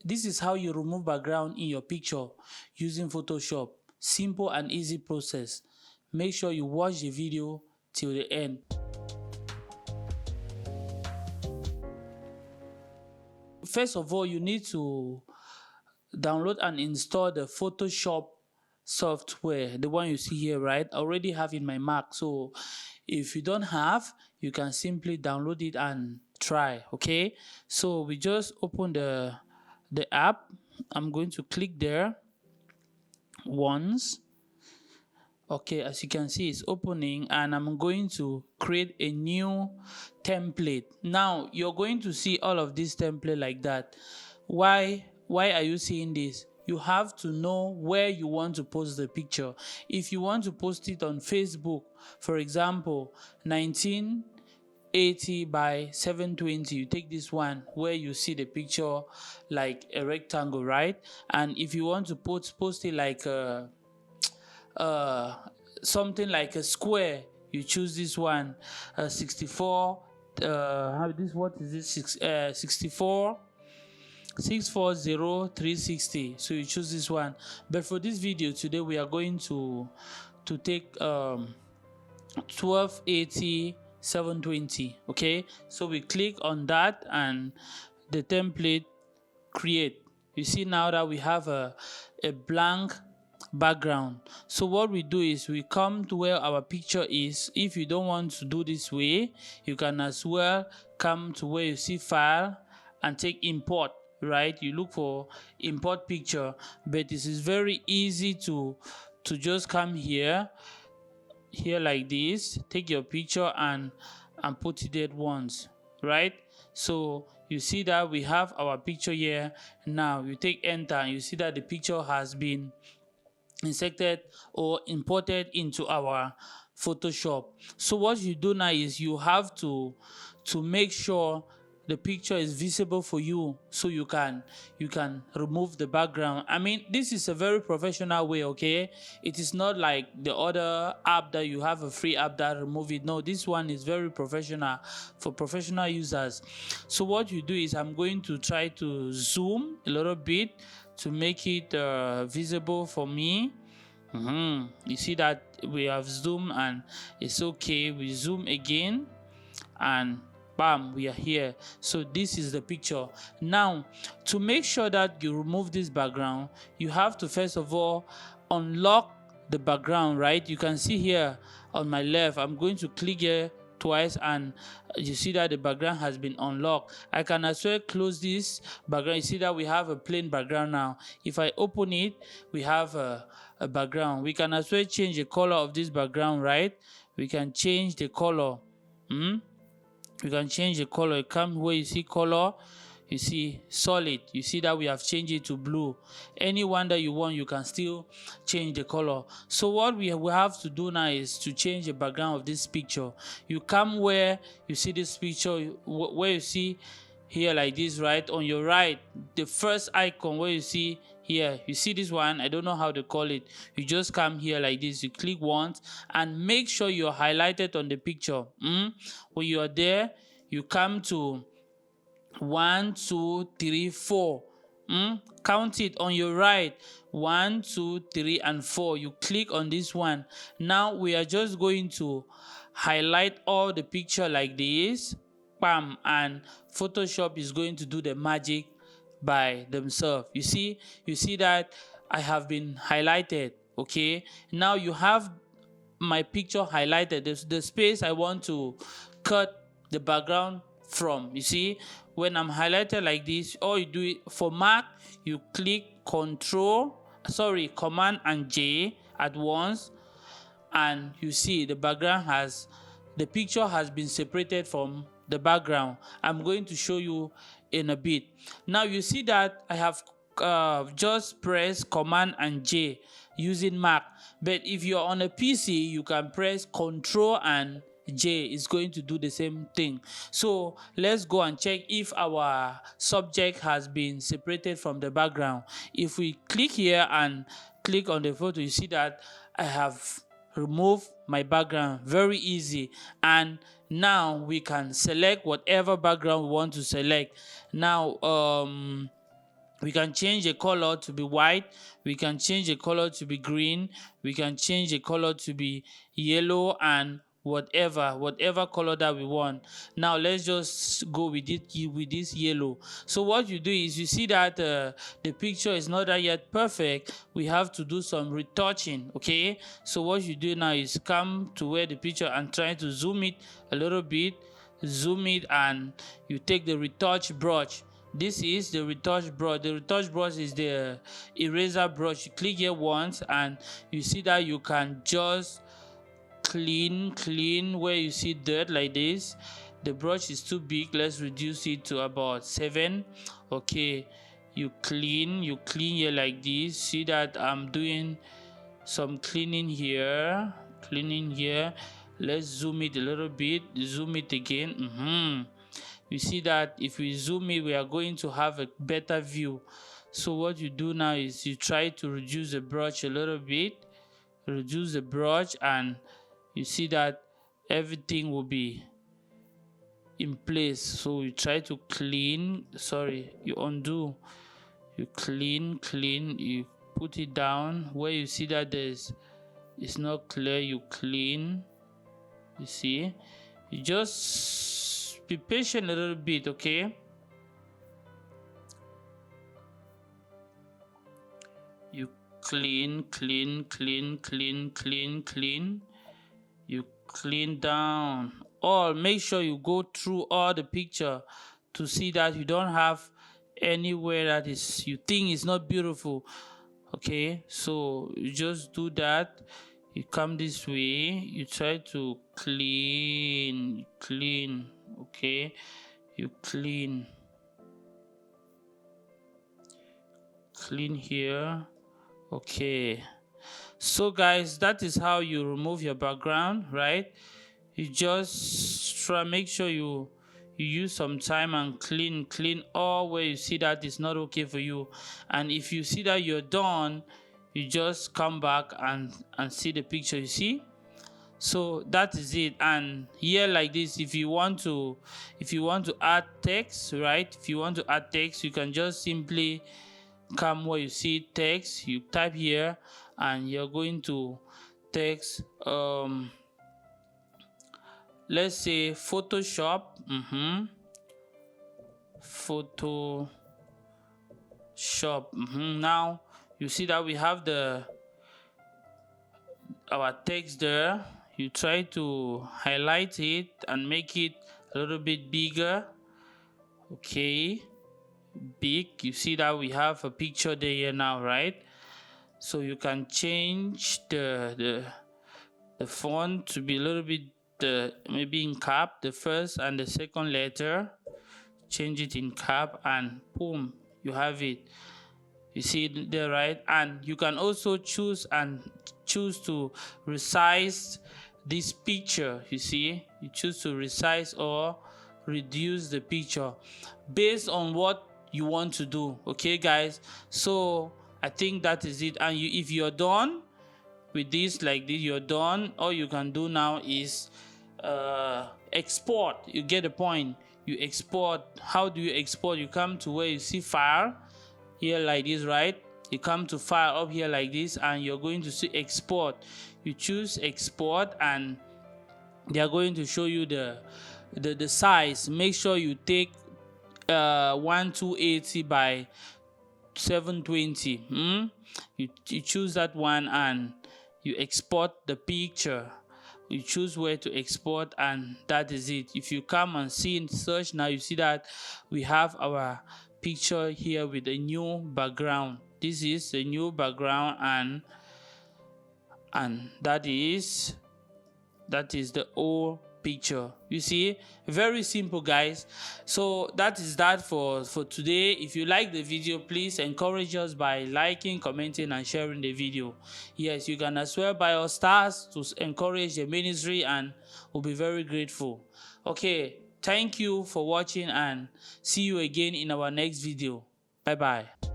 this is how you remove background in your picture using Photoshop. Simple and easy process. Make sure you watch the video till the end. First of all, you need to download and install the Photoshop software, the one you see here, right? I already have in my Mac, so if you don't have, you can simply download it and try. Okay, so we just open the app. I'm going to click there once. Okay, as you can see, it's opening, and I'm going to create a new template. Now you're going to see all of this template like that. Why are you seeing this? You have to know where you want to post the picture. If you want to post it on Facebook, for example, 1980 by 720, you take this one where you see the picture like a rectangle, right? And if you want to post it like something like a square, you choose this one, 64 what is this, 64 640 360. So you choose this one. But for this video today, we are going to take 1280 720. Okay, so we click on that and the template create. You see now that we have a blank background. So what we do is we come to where our picture is. If you don't want to do this way, you can as well come to where you see file and take import, right? You look for import picture, but this is very easy to just come here like this, take your picture and put it there once, right? So you see that we have our picture here. Now you take enter and you see that the picture has been inserted or imported into our Photoshop. So what you do now is you have to make sure the picture is visible for you, so you can remove the background. I mean, this is a very professional way. Okay, it is not like the other app that you have a free app that remove it. No, this one is very professional for professional users. So what you do is I'm going to try to zoom a little bit to make it visible for me. You see that we have zoomed and it's okay. We zoom again and bam, we are here. So this is the picture. Now to make sure that you remove this background, you have to first of all unlock the background, right? You can see here on my left, I'm going to click here twice and you see that the background has been unlocked. I can as well close this background. You see that we have a plain background now. If I open it, we have a background. We can as well change the color of this background, right? We can change the color. We can change the color. Come where you see color, you see solid, you see that we have changed it to blue. Any one that you want, you can still change the color. So what we have to do now is to change the background of this picture. You come where you see this picture, where you see here like this, right? On your right, the first icon where you see here, you see this one, I don't know how to call it. You just come here like this, you click once and make sure you're highlighted on the picture. When you are there, you come to 1 2 3 4. Count it on your right, 1 2 3 and 4. You click on this one. Now we are just going to highlight all the picture like this, bam, and Photoshop is going to do the magic by themselves. You see that I have been highlighted. Okay, now you have my picture highlighted. The space I want to cut the background from. You see, when I'm highlighted like this, all you do it for Mac, you click Command and J at once, and you see the picture has been separated from the background. I'm going to show you in a bit. Now you see that I have just press Command and J using Mac, but if you're on a PC, you can press Control and J. Is going to do the same thing. So let's go and check if our subject has been separated from the background. If we click here and click on the photo, you see that I have removed my background. Very easy. And now we can select whatever background we want to select. Now We can change the color to be white, we can change the color to be green, we can change the color to be yellow, and whatever color that we want. Now let's just go with it with this yellow. So what you do is, you see that the picture is not that yet perfect, we have to do some retouching. Okay, so what you do now is come to where the picture and try to zoom it a little bit, zoom it, and you take the retouch brush. This is the retouch brush. The retouch brush is the eraser brush. You click here once and you see that you can just clean where you see dirt like this. The brush is too big, let's reduce it to about 7. Okay, you clean here like this. See that I'm doing some cleaning here. Let's zoom it a little bit, zoom it again. You see that if we zoom it, we are going to have a better view. So what you do now is you try to reduce the brush a little bit, reduce the brush, and you see that everything will be in place. So you try to clean, you undo, you clean, you put it down where you see that it's not clear, you clean. You see, you just be patient a little bit. Okay, you clean, you clean down all. Make sure you go through all the picture to see that you don't have anywhere that is you think is not beautiful. Okay, so you just do that. You come this way, you try to clean. Okay, you clean here. Okay, so guys, that is how you remove your background, right? You just try, make sure you use some time and clean all where you see that is not okay for you. And if you see that you're done, you just come back and see the picture. You see, so that is it. And here like this, if you want to add text, right? If you want to add text, you can just simply come where you see text, you type here, and you're going to text let's say Photoshop. Photoshop. Now you see that we have our text there. You try to highlight it and make it a little bit bigger. Okay, big. You see that we have a picture there here now, right? So you can change the font to be a little bit maybe in cap, the first and the second letter, change it in cap, and boom, you have it. You see it there, right? And you can also choose to resize this picture. You see, you choose to resize or reduce the picture based on what you want to do. Okay guys, so I think that is it. And if you're done with this like this, you're done. All you can do now is export. You get the point. You export. How do you export? You come to where you see file here like this, right? You come to file up here like this, and you're going to see export. You choose export, and they are going to show you the size. Make sure you take 1280 by 720. You choose that one and you export the picture. You choose where to export, and that is it. If you come and see in search now, you see that we have our picture here with a new background. This is the new background, and that is the old picture. You see, very simple guys. So that is that for today. If you like the video, please encourage us by liking, commenting, and sharing the video. Yes, you can as well buy us stars to encourage the ministry, and we'll be very grateful. Okay, thank you for watching, and see you again in our next video. Bye bye.